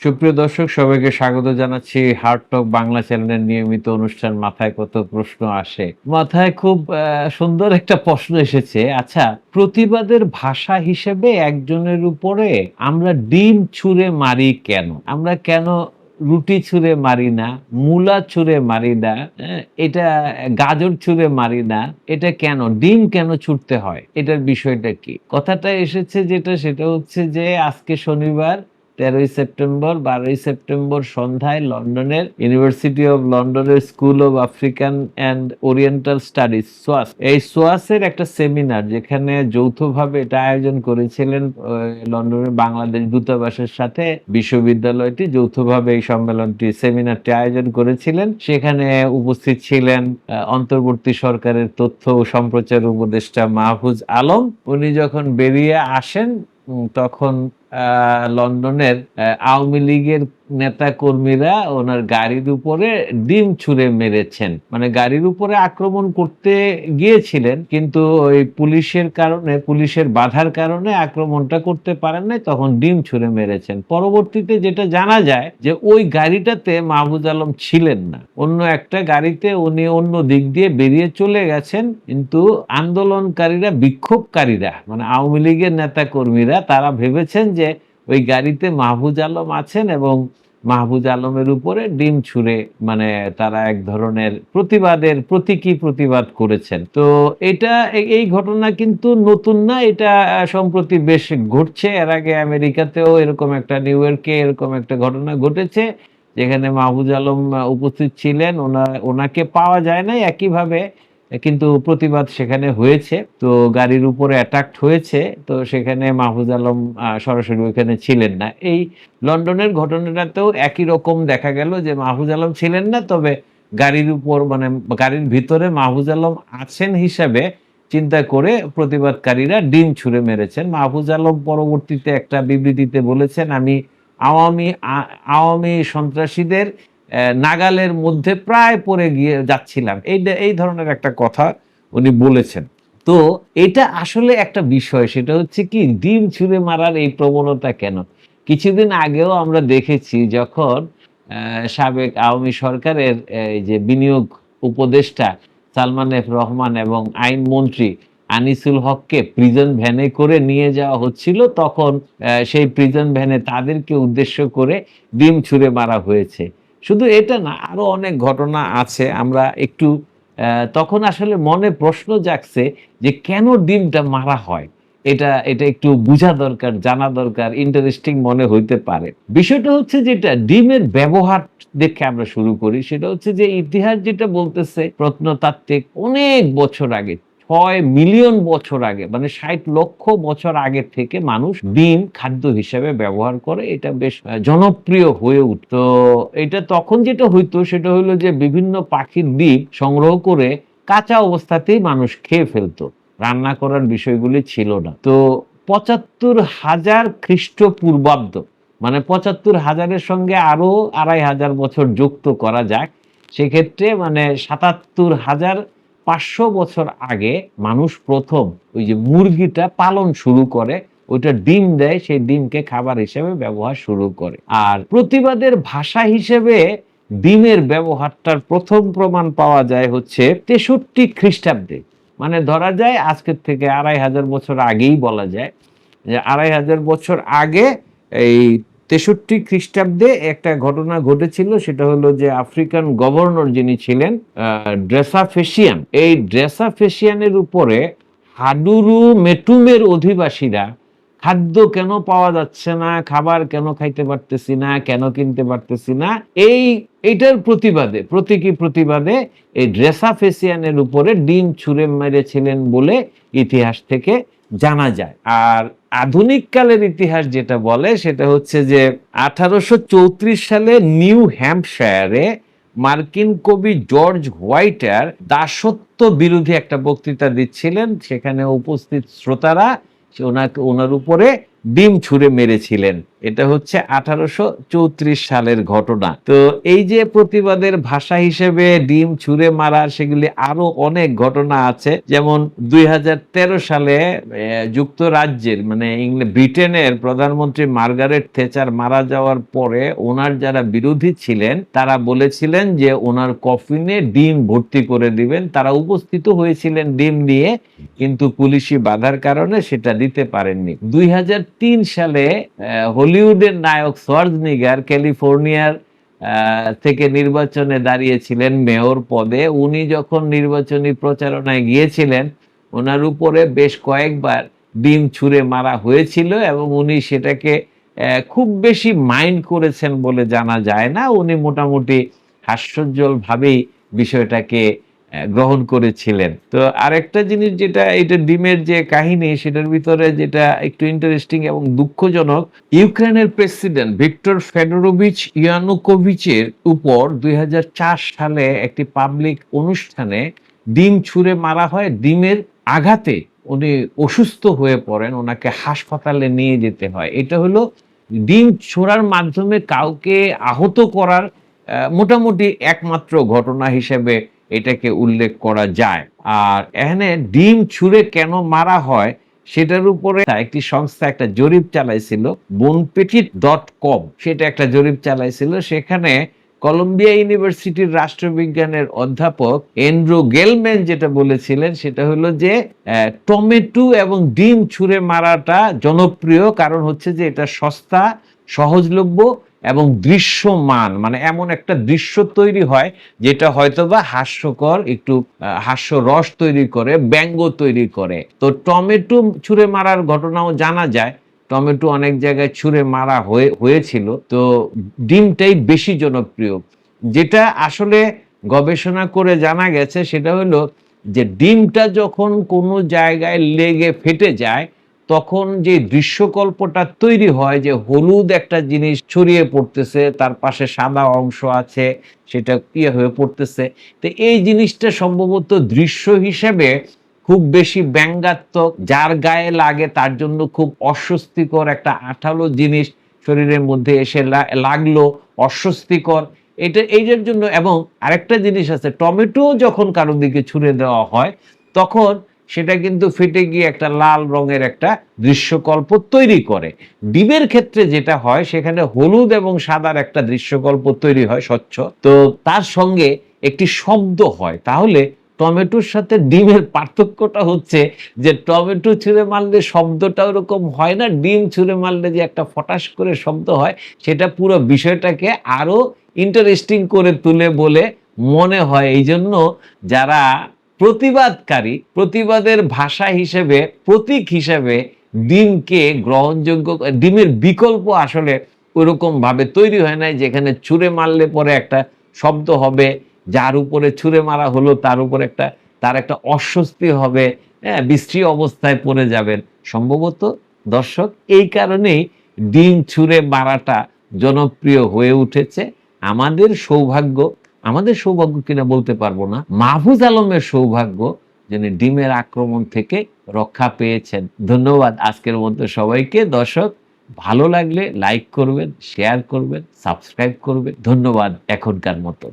সুপ্রিয় দর্শক সবাইকে স্বাগত জানাচ্ছি হার্ট টক বাংলা চ্যানেলের নিয়মিত অনুষ্ঠান মাথায় কত প্রশ্ন আসে। মাথায় খুব সুন্দর একটা প্রশ্ন এসেছে। আচ্ছা, প্রতিবাদের ভাষা হিসেবে একজনের উপরে আমরা ডিম ছুঁড়ে মারি কেন? আমরা কেন রুটি ছুঁড়ে মারি না, মূলা ছুঁড়ে মারি না, এটা গাজর ছুঁড়ে মারি না। এটা কেন? ডিম কেন ছুঁড়তে হয়? এটার বিষয়টা কি? কথাটা এসেছে সেটা হচ্ছে যে আজকে শনিবার ১৩ই সেপ্টেম্বর, ১২ই সেপ্টেম্বর সন্ধ্যায় লন্ডনের ইউনিভার্সিটি অব লন্ডনের School of African and Oriental Studies SOAS, এই সোয়াসের একটা সেমিনার যেখানে যৌথভাবে এটা আয়োজন করেছিলেন লন্ডনের বাংলাদেশ দূতাবাসের সাথে বিশ্ববিদ্যালয়টি যৌথভাবে এই সম্মেলনটি সেমিনারটি আয়োজন করেছিলেন। সেখানে উপস্থিত ছিলেন অন্তর্বর্তী সরকারের তথ্য ও সম্প্রচার উপদেষ্টা মাহফুজ আলম। উনি যখন বেরিয়ে আসেন তখন লন্ডনের আওয়ামী লীগের নেতা কর্মীরা ওনার গাড়ির উপরে ডিম ছুঁড়ে মেরেছেন। মানে গাড়ির উপরে আক্রমণ করতে গিয়েছিলেন, কিন্তু ওই পুলিশের বাধার কারণে আক্রমণটা করতে পারেন নাই, তখন ডিম ছুঁড়ে মেরেছেন। পরবর্তীতে যেটা জানা যায় যে ওই গাড়িটাতে মাহফুজ আলম ছিলেন না, অন্য একটা গাড়িতে উনি অন্য দিক দিয়ে বেরিয়ে চলে গেছেন। কিন্তু আন্দোলনকারীরা, বিক্ষোভকারীরা, মানে আওয়ামী লীগের নেতা কর্মীরা তারা ভেবেছেন যে ওই গাড়িতে মাহফুজ আলম আছেন এবং মাহফুজ আলমের উপরে ডিম ছুঁড়ে মানে তারা এক ধরনের প্রতীকী প্রতিবাদ করেছেন। তো এটা এই ঘটনা কিন্তু নতুন না, এটা সম্প্রতি বেশ ঘটছে। এর আগে আমেরিকাতেও এরকম একটা, নিউ ইয়র্কে এরকম একটা ঘটনা ঘটেছে যেখানে মাহফুজ আলম উপস্থিত ছিলেন। ওনাকে পাওয়া যায় নাই একইভাবে, কিন্তু প্রতিবাদ সেখানে হয়েছে। তো গাড়ির উপরে অ্যাটাক হয়েছে, তো সেখানে মাহফুজ আলম সরাসরি ওইখানে ছিলেন না। এই লন্ডনের ঘটনাটাতেও একই রকম দেখা গেল যে মাহফুজ আলম ছিলেন না, তবে গাড়ির উপর মানে গাড়ির ভিতরে মাহফুজ আলম আছেন হিসাবে চিন্তা করে প্রতিবাদকারীরা ডিম ছুঁড়ে মেরেছেন। মাহফুজ আলম পরবর্তীতে একটা বিবৃতিতে বলেছেন, আমি আওয়ামী সন্ত্রাসীদের নাগালের মধ্যে প্রায় পড়ে গিয়ে যাচ্ছিলাম, এই ধরনের একটা কথা উনি বলেছেন। তো এটা আসলে একটা বিষয়, সেটা হচ্ছে কি ডিম ছুঁড়ে মারার এই প্রবণতা কেন? কিছুদিন আগেও আমরা দেখেছি যখন সাবেক আওয়ামী সরকারের এই যে বিনিয়োগ উপদেষ্টা সালমান এফ রহমান এবং আইন মন্ত্রী আনিসুল হককে প্রিজন ভ্যানে করে নিয়ে যাওয়া হচ্ছিল, তখন সেই প্রিজন ভ্যানে তাদেরকে উদ্দেশ্য করে ডিম ছুঁড়ে মারা হয়েছে। শুধু এটা না, আরো অনেক ঘটনা আছে। আমরা একটু তখন আসলে মনে প্রশ্ন জাগছে যে কেন ডিমটা মারা হয়। এটা এটা একটু বুঝা দরকার, জানা দরকার, ইন্টারেস্টিং মনে হইতে পারে। বিষয়টা হচ্ছে যেটা ডিমের ব্যবহার দেখে আমরা শুরু করি, সেটা হচ্ছে যে ইতিহাস যেটা বলতেছে প্রত্নতাত্ত্বিক অনেক বছর আগে, ৬ মিলিয়ন বছর আগে, মানে ৬০ লক্ষ বছর আগে থেকে মানুষ ডিম খাদ্য হিসেবে ব্যবহার করে। এটা বেশ জনপ্রিয় হয়ে উঠত। এটা তখন যেটা হইতো সেটা হলো যে বিভিন্ন পাখির ডিম সংগ্রহ করে কাঁচা অবস্থাতেই মানুষ খেয়ে ফেলতো, রান্না করার বিষয়গুলি ছিল না। তো ৭৫,০০০ খ্রিস্টপূর্বাব্দ, মানে ৭৫,০০০-এর সঙ্গে আরো ২৫০০ বছর যুক্ত করা যাক, সেক্ষেত্রে মানে ৭৭,৫০০ বছর আগে মানুষ প্রথম ওই যে মুরগিটা পালন শুরু করে, ওইটা ডিম দেয়, সেই ডিমকে খাবার হিসেবে ব্যবহার শুরু করে। আর প্রতিবাদের ভাষা হিসেবে ডিমের ব্যবহারটার প্রথম প্রমাণ পাওয়া যায় হচ্ছে ৬৩ খ্রিস্টাব্দে। মানে ধরা যায় আজকের থেকে ২৫০০ বছর আগেই বলা যায় যে ২৫০০ বছর আগে এই ৬৩ খ্রিস্টাব্দে একটা ঘটনা ঘটেছিল। সেটা হলো যে আফ্রিকান গভর্নর যিনি ছিলেন ড্রেসাফেসিয়ান, এই ড্রেসাফেসিয়ানের উপরে হাডুরু মেটুমের অধিবাসীরা খাদ্য কেন পাওয়া যাচ্ছে না, খাবার কেন খাইতে পারতেছি না, কেন কিনতে পারতেছি না, এইটার প্রতিবাদে, প্রতীকী প্রতিবাদে এই ড্রেসাফেসিয়ানের উপরে ডিম ছুঁড়ে মেরেছিলেন বলে ইতিহাস থেকে জানা যায়। আর আধুনিক কালের ইতিহাস যেটা বলে সেটা হচ্ছে যে ১৮৩৪ সালে নিউ হ্যাম্পশায়ারে মার্কিন কবি জর্জ হোয়াইটার দাসত্ব বিরোধী একটা বক্তৃতা দিচ্ছিলেন। সেখানে উপস্থিত শ্রোতারা ওনার উপরে ডিম ছুঁড়ে মেরেছিলেন। এটা হচ্ছে 1834 সালের ঘটনা। তো এই যে প্রতিবাদের ভাষা হিসেবে ডিম ছুঁড়ে মারা, সেগুলি আরো অনেক ঘটনা আছে। যেমন 2013 সালে যুক্তরাজ্যের মানে ব্রিটেনের প্রধানমন্ত্রী মার্গারেট থেচার মারা যাওয়ার পরে ওনার যারা বিরোধী ছিলেন তারা বলেছিলেন যে ওনার কফিনে ডিম ভর্তি করে দিবেন। তারা উপস্থিত হয়েছিলেন ডিম নিয়ে, কিন্তু পুলিশি বাধার কারণে সেটা দিতে পারেননি। 2003 সালে হলিউডের নায়ক সোয়ার্জনিগার ক্যালিফোর্নিয়ার থেকে নির্বাচনে দাঁড়িয়েছিলেন মেয়র পদে। উনি যখন নির্বাচনী প্রচারণায় গিয়েছিলেন, ওনার উপরে বেশ কয়েকবার ডিম ছুঁড়ে মারা হয়েছিল এবং উনি সেটাকে খুব বেশি মাইন্ড করেছেন বলে জানা যায় না। উনি মোটামুটি হাস্যোজ্জ্বল ভাবেই বিষয়টাকে গ্রহণ করেছিলেন। তো আরেকটা জিনিস যেটা, এটা ডিমের যে কাহিনী সেটার ভিতরে যেটা একটু ইন্টারেস্টিং এবং দুঃখজনক, ইউক্রেনের প্রেসিডেন্ট ভিক্টর ফেডোরোভিচ ইয়ানুকোভিচের উপর 2004 সালে একটি পাবলিক অনুষ্ঠানে ডিম ছুঁড়ে মারা হয়। ডিমের আঘাতে উনি অসুস্থ হয়ে পড়েন, ওনাকে হাসপাতালে নিয়ে যেতে হয়। এটা হলো ডিম ছোড়ার মাধ্যমে কাউকে আহত করার মোটামুটি একমাত্র ঘটনা হিসেবে এটাকে উল্লেখ করা যায়। আর এখানে ডিম ছুঁড়ে কেন মারা হয় সেটার উপরে একটি সংস্থা একটা জরিপ চালাইছিল, bonpetit.com, সেটা একটা জরিপ চালাইছিল। সেখানে কলম্বিয়া ইউনিভার্সিটির রাষ্ট্রবিজ্ঞানের অধ্যাপক এন্ড্রু গেলম্যান যেটা বলেছিলেন সেটা হলো যে টমেটো এবং ডিম ছুঁড়ে মারাটা জনপ্রিয় কারণ হচ্ছে যে এটা সস্তা, সহজলভ্য এবং দৃশ্যমান, মানে এমন একটা দৃশ্য তৈরি হয় যেটা হয়তোবা হাস্যকর, একটু হাস্যরস তৈরি করে, ব্যঙ্গ তৈরি করে। তো টমেটো ছুঁড়ে মারার ঘটনাও জানা যায়, টমেটো অনেক জায়গায় ছুঁড়ে মারা হয়েছিল। তো ডিমটাই বেশি জনপ্রিয়। যেটা আসলে গবেষণা করে জানা গেছে সেটা হলো যে ডিমটা যখন কোনো জায়গায় লেগে ফেটে যায় তখন যে দৃশ্যকল্পটা তৈরি হয় যে হলুদ একটা জিনিস ছড়িয়ে পড়তেছে, তার পাশে সাদা অংশ আছে, সেটা ইয়ে হয়ে পড়তেছে। তো এই জিনিসটা সম্ভবত দৃশ্য হিসেবে খুব বেশি ব্যঙ্গাত্মক, যার গায়ে লাগে তার জন্য খুব অস্বস্তিকর একটা আঠালো জিনিস শরীরের মধ্যে এসে লাগলো, অস্বস্তিকর। এটা এইটার জন্য। এবং আরেকটা জিনিস আছে, টমেটো যখন কারোর দিকে ছুঁড়ে দেওয়া হয় তখন সেটা কিন্তু ফেটে গিয়ে একটা লাল রঙের একটা দৃশ্যকল্প তৈরি করে। ডিমের ক্ষেত্রে যেটা হয় সেখানে হলুদ এবং সাদার একটা দৃশ্যকল্প তৈরি হয় স্বচ্ছ, তো তার সঙ্গে একটি শব্দ হয়। তাহলে টমেটোর সাথে ডিমের পার্থক্যটা হচ্ছে যে টমেটো ছুঁড়ে মারলে শব্দটা ওরকম হয় না, ডিম ছুঁড়ে মারলে যে একটা ফটাস করে শব্দ হয় সেটা পুরো বিষয়টাকে আরো ইন্টারেস্টিং করে তুলে বলে মনে হয়। এই জন্য যারা প্রতিবাদকারী, প্রতিবাদের ভাষা হিসেবে, প্রতীক হিসেবে ডিমকে গ্রহণযোগ্য, ডিমের বিকল্প আসলে ওইরকম ভাবে তৈরি হয় নাই যেখানে ছুঁড়ে মারলে পরে একটা শব্দ হবে, যার উপরে ছুঁড়ে মারা হলো তার উপর তার একটা অস্বস্তি হবে, হ্যাঁ, বিশ্রী অবস্থায় পড়ে যাবেন। সম্ভবত দর্শক এই কারণেই ডিম ছুঁড়ে মারাটা জনপ্রিয় হয়ে উঠেছে। আমাদের সৌভাগ্য, আমাদের সৌভাগ্য কিনা বলতে পারবো না, মাহফুজ আলমের সৌভাগ্য যিনি ডিমের আক্রমণ থেকে রক্ষা পেয়েছেন। ধন্যবাদ আজকের মতো সবাইকে। দর্শক ভালো লাগলে লাইক করবেন, শেয়ার করবেন, সাবস্ক্রাইব করবেন। ধন্যবাদ এখনকার মতো।